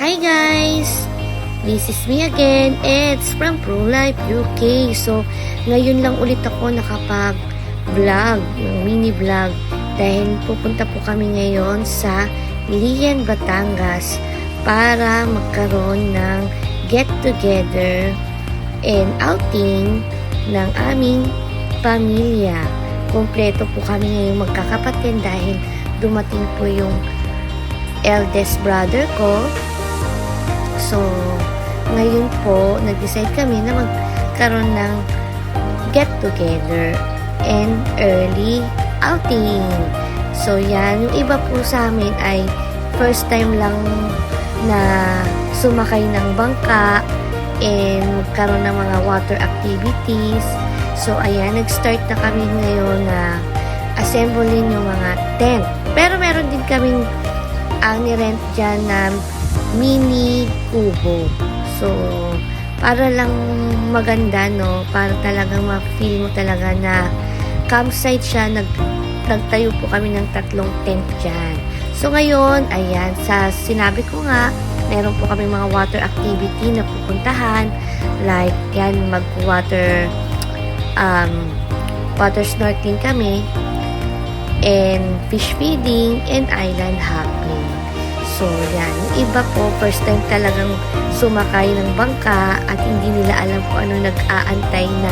Hi guys! This is me again. It's from ProLife UK. So, ngayon lang ulit ako nakapag-vlog, yung mini vlog. Dahil pupunta po kami ngayon sa Lian, Batangas para magkaroon ng get-together and outing ng aming pamilya. Kompleto po kami ngayong magkakapatid dahil dumating po yung eldest brother ko. So, ngayon po, nag-decide kami na magkaroon ng get-together and early outing. So, yan. Yung iba po sa amin ay first time lang na sumakay ng bangka and magkaroon ng mga water activities. So, ayan. Nag-start na kami ngayon na assemblein yung mga tent. Pero meron din kaming ang nirent dyan na mini kubo. So, para lang maganda, no? Para talagang ma-feel mo talaga na campsite siya. Nagtayo po kami ng 3 tent dyan. So, ngayon, ayan, sa sinabi ko nga, meron po kami mga water activity na pupuntahan. Like, yan, water snorkeling kami, and fish feeding, and island hopping. So, yan. Yung iba po, first time talagang sumakay ng bangka at hindi nila alam kung ano nag-aantay na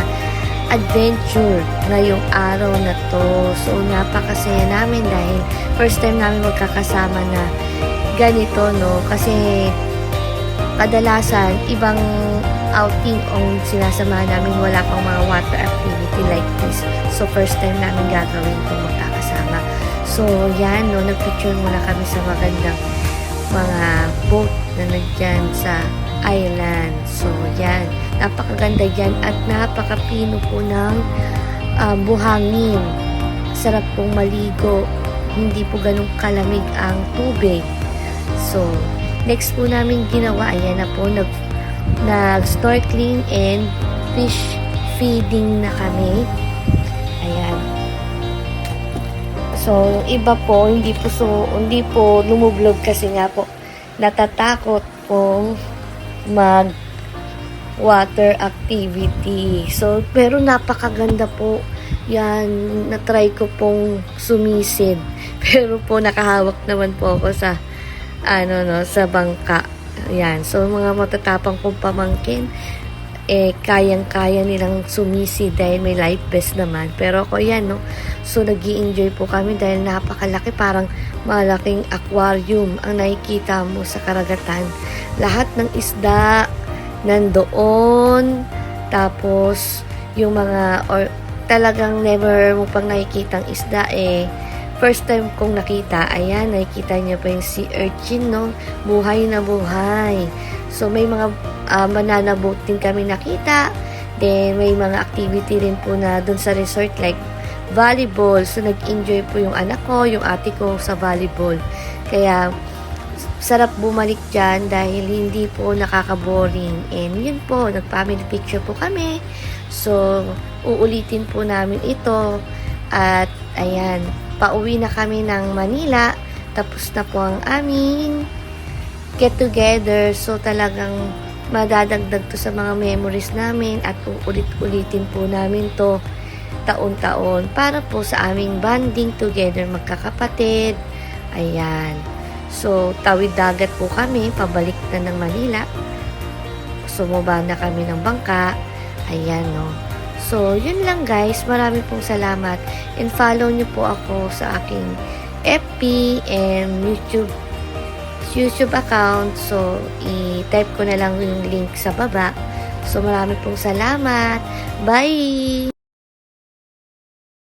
adventure ngayong araw na to. So, napakasaya namin dahil first time namin magkakasama na ganito, no? Kasi kadalasan, ibang outing ang sinasamahan namin, wala pang mga water activity like this. So, first time namin gagawin itong magkakasama. So, yan, no? Nagpicture muna kami sa magandang mga boat na nandyan sa island. So, yan. Napakaganda dyan at napakapino po ng buhangin. Sarap pong maligo. Hindi po ganun kalamig ang tubig. So, next po namin ginawa, ayan na po, nag-snorkeling and fish feeding na kami. Ayan. So, iba po, hindi po lumublog kasi nga po natatakot pong mag water activity. So, pero napakaganda po. Yan, na-try ko pong sumisid. Pero po nakahawak naman po ako sa sa bangka. Yan. So, mga matatapang kong pamangkin, kayang-kaya nilang sumisi dahil may life vest naman. Pero ako yan, no? So, nag-i-enjoy po kami dahil napakalaki, parang malaking aquarium ang nakikita mo sa karagatan. Lahat ng isda nandoon. Tapos, yung mga, talagang never mo pang nakikitang isda, first time kong nakita, ayan, nakikita niyo pa yung sea urchin, no? Buhay na buhay. So, may mga banana boat din kami nakita. Then, may mga activity rin po na dun sa resort like volleyball. So, nag-enjoy po yung anak ko, yung ate ko sa volleyball. Kaya, sarap bumalik dyan dahil hindi po nakaka-boring. And yun po, nag-family picture po kami. So, uulitin po namin ito. At, ayan, pauwi na kami ng Manila. Tapos na po ang aming get together. So, talagang madadagdag to sa mga memories namin at uulit-ulitin po namin to taon-taon para po sa aming bonding together magkakapatid. Ayan. So, tawid dagat po kami, pabalik na ng Manila. Sumaba na kami ng bangka. Ayan, no. So, yun lang guys. Marami pong salamat. And follow nyo po ako sa aking FB and YouTube account. So, i-type ko na lang yung link sa baba. So, marami pong salamat. Bye!